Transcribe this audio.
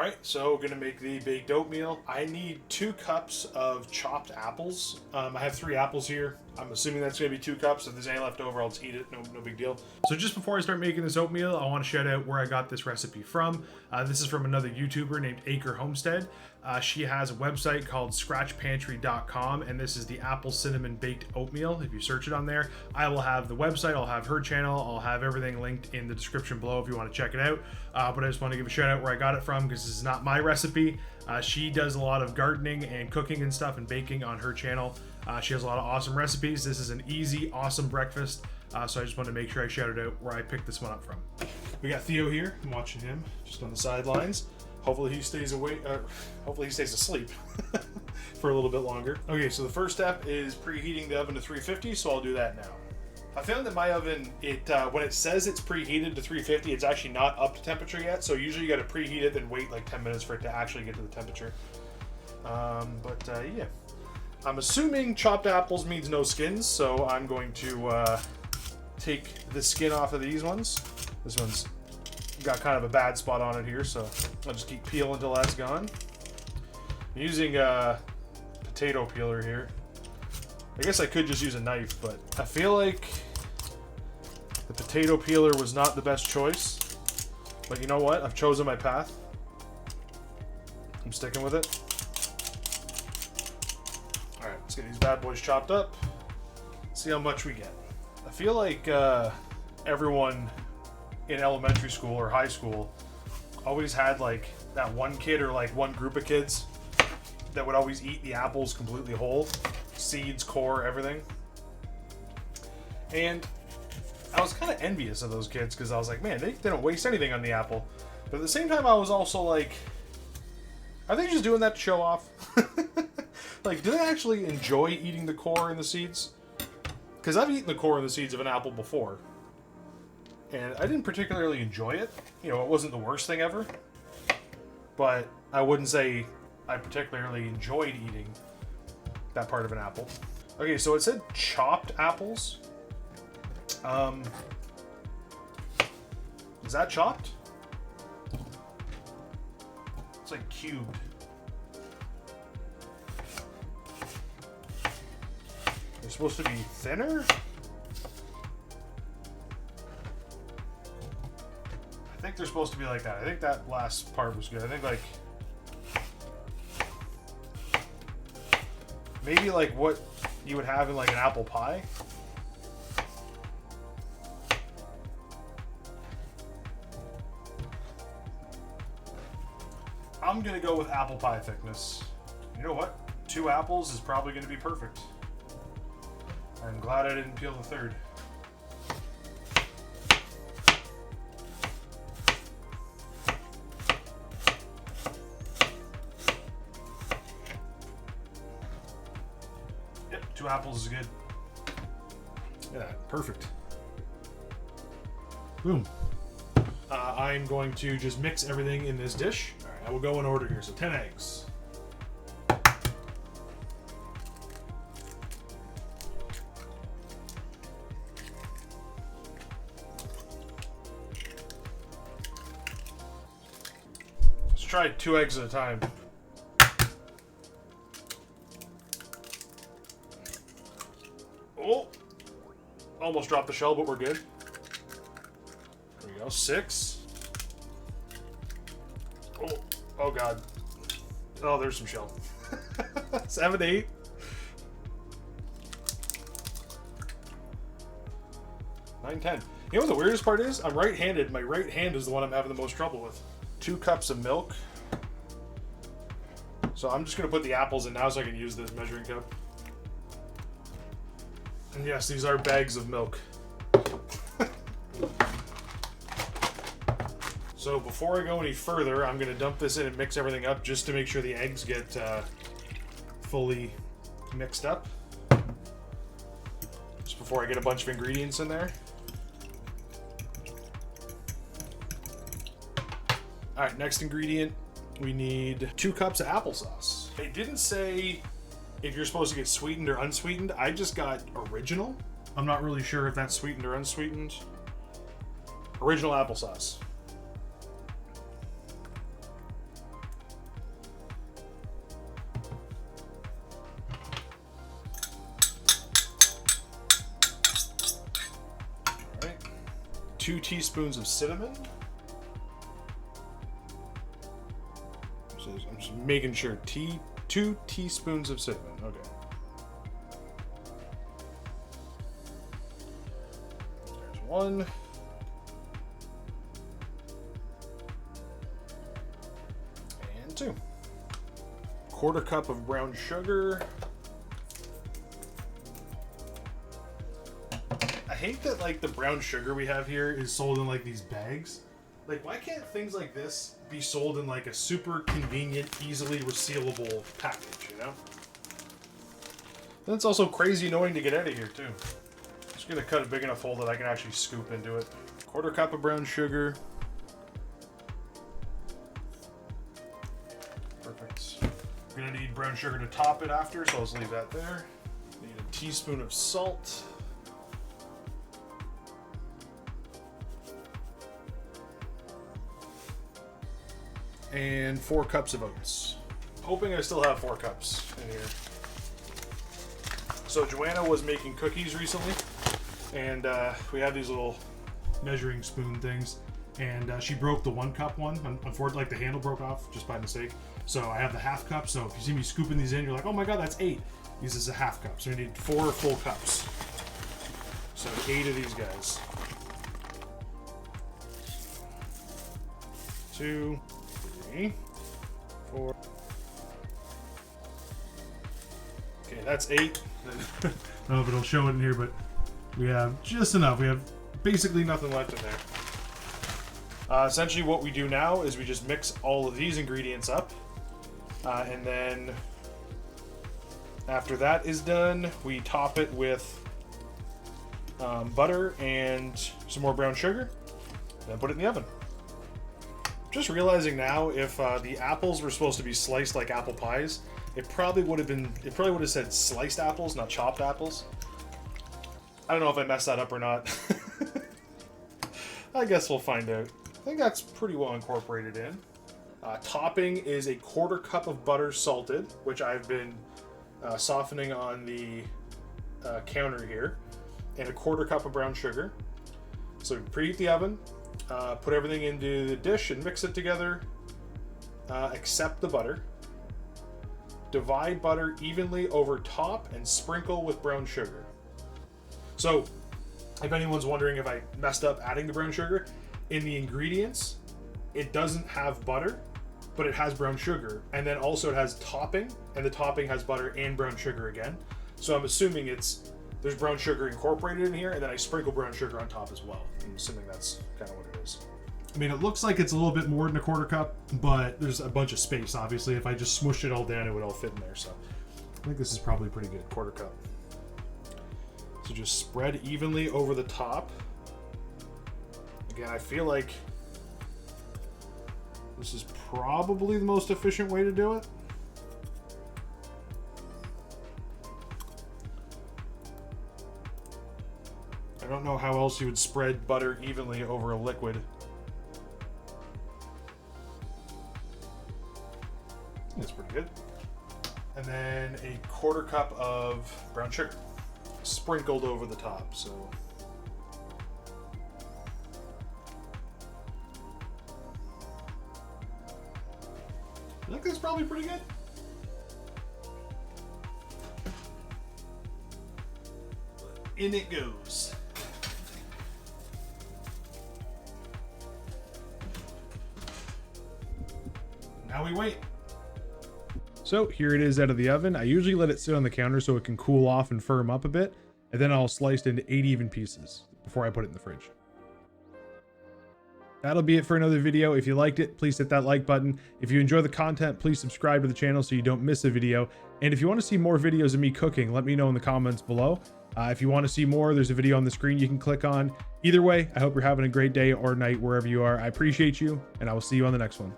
Alright, so we're gonna make the baked oatmeal. I need 2 cups of chopped apples. I have 3 apples here. I'm assuming that's gonna be 2 cups. If there's any left over, I'll just eat it. No big deal. So just before I start making this oatmeal, I want to shout out where I got this recipe from. This is from another YouTuber named Acre Homestead. She has a website called scratchpantry.com, and this is the apple cinnamon baked oatmeal. If you search it on there, I will have the website, I'll have her channel, I'll have everything linked in the description below if you want to check it out. But I just want to give a shout out where I got it from, because this is not my recipe. She does a lot of gardening and cooking and stuff and baking on her channel. She has a lot of awesome recipes. This is an easy, awesome breakfast. So I just wanted to make sure I shouted out where I picked this one up from. We got Theo here. I'm watching him just on the sidelines. Hopefully he stays awake. Hopefully he stays asleep for a little bit longer. Okay, so the first step is preheating the oven to 350. So I'll do that now. I found that my oven, when it says it's preheated to 350, it's actually not up to temperature yet. So usually you got to preheat it, then wait like 10 minutes for it to actually get to the temperature. Yeah. I'm assuming chopped apples means no skins, so I'm going to take the skin off of these ones. This one's got kind of a bad spot on it here, so I'll just keep peeling until that's gone. I'm using a potato peeler here. I guess I could just use a knife, but I feel like the potato peeler was not the best choice. But you know what? I've chosen my path. I'm sticking with it. Alright, let's get these bad boys chopped up. See how much we get. I feel like everyone in elementary school or high school always had like that one kid or like one group of kids that would always eat the apples completely whole. Seeds, core, everything. And I was kind of envious of those kids because I was like, man, they don't waste anything on the apple. But at the same time, I was also like, are they just doing that to show off? Like, do they actually enjoy eating the core and the seeds? Because I've eaten the core and the seeds of an apple before, and I didn't particularly enjoy it. You know, it wasn't the worst thing ever, but I wouldn't say I particularly enjoyed eating that part of an apple. Okay, so it said chopped apples. Is that chopped? It's like cubed. They're supposed to be thinner? I think they're supposed to be like that. I think that last part was good. I think like maybe like what you would have in like an apple pie. I'm gonna go with apple pie thickness. You know what? 2 apples is probably gonna be perfect. I'm glad I didn't peel the third. Yep, 2 apples is good. Yeah, perfect. Boom. I'm going to just mix everything in this dish. All right, I will go in order here. So 10 eggs. Let's try 2 eggs at a time. Oh, almost dropped the shell, but we're good. There we go, 6. Oh god. Oh, there's some shell. 7, 8. 9, 10. You know what the weirdest part is? I'm right-handed. My right hand is the one I'm having the most trouble with. 2 cups of milk. So I'm just going to put the apples in now so I can use this measuring cup. And yes, these are bags of milk. So before I go any further, I'm going to dump this in and mix everything up just to make sure the eggs get fully mixed up. Just before I get a bunch of ingredients in there. Alright, next ingredient, we need 2 cups of applesauce. It didn't say if you're supposed to get sweetened or unsweetened. I just got original. I'm not really sure if that's sweetened or unsweetened. Original applesauce. 2 teaspoons of cinnamon. So I'm just making sure. 2 teaspoons of cinnamon. Okay. There's 1. And 2. 1/4 cup of brown sugar. I hate that like the brown sugar we have here is sold in like these bags. Like, why can't things like this be sold in like a super convenient, easily resealable package, you know? And it's also crazy annoying to get out of here too. Just gonna cut a big enough hole that I can actually scoop into it. 1/4 cup of brown sugar. Perfect. We're gonna need brown sugar to top it after, so I'll just leave that there. Need a teaspoon of salt. And 4 cups of oats. Hoping I still have 4 cups in here. So Joanna was making cookies recently, and we have these little measuring spoon things, and she broke the 1 cup one. Unfortunately, like the handle broke off just by mistake. So I have the 1/2 cup. So if you see me scooping these in, you're like, oh my god, that's 8. This is a 1/2 cup. So we need 4 full cups. So 8 of these guys. 2, 3, 4. Okay, that's 8. I don't know if it'll show it in here, but we have just enough. We have basically nothing left in there. Essentially what we do now is we just mix all of these ingredients up. And then after that is done, we top it with butter and some more brown sugar, and put it in the oven. Just realizing now, if the apples were supposed to be sliced like apple pies, it probably would have said sliced apples, not chopped apples. I don't know if I messed that up or not. I guess we'll find out. I think that's pretty well incorporated in. Topping is a 1/4 cup of butter salted, which I've been softening on the counter here, and a 1/4 cup of brown sugar. So preheat the oven, put everything into the dish and mix it together, except the butter. Divide butter evenly over top and sprinkle with brown sugar. So if anyone's wondering if I messed up adding the brown sugar, in the ingredients, it doesn't have butter, but it has brown sugar. And then also it has topping, and the topping has butter and brown sugar again. So I'm assuming there's brown sugar incorporated in here, and then I sprinkle brown sugar on top as well. I'm assuming that's kind of what it is. I mean, it looks like it's a little bit more than a 1/4 cup, but there's a bunch of space, obviously. If I just smushed it all down, it would all fit in there. So I think this is probably pretty good, 1/4 cup. So just spread evenly over the top. Again, I feel like this is probably the most efficient way to do it. I don't know how else you would spread butter evenly over a liquid. That's pretty good. And then a 1/4 cup of brown sugar sprinkled over the top. So I think that's probably pretty good. In it goes. Now we wait. So here it is out of the oven. I usually let it sit on the counter so it can cool off and firm up a bit, and then I'll slice it into 8 even pieces before I put it in the fridge. That'll be it for another video. If you liked it, please hit that like button. If you enjoy the content, please subscribe to the channel so you don't miss a video. And if you want to see more videos of me cooking, let me know in the comments below. If you want to see more, there's a video on the screen you can click on. Either way, I hope you're having a great day or night wherever you are. I appreciate you, and I will see you on the next one.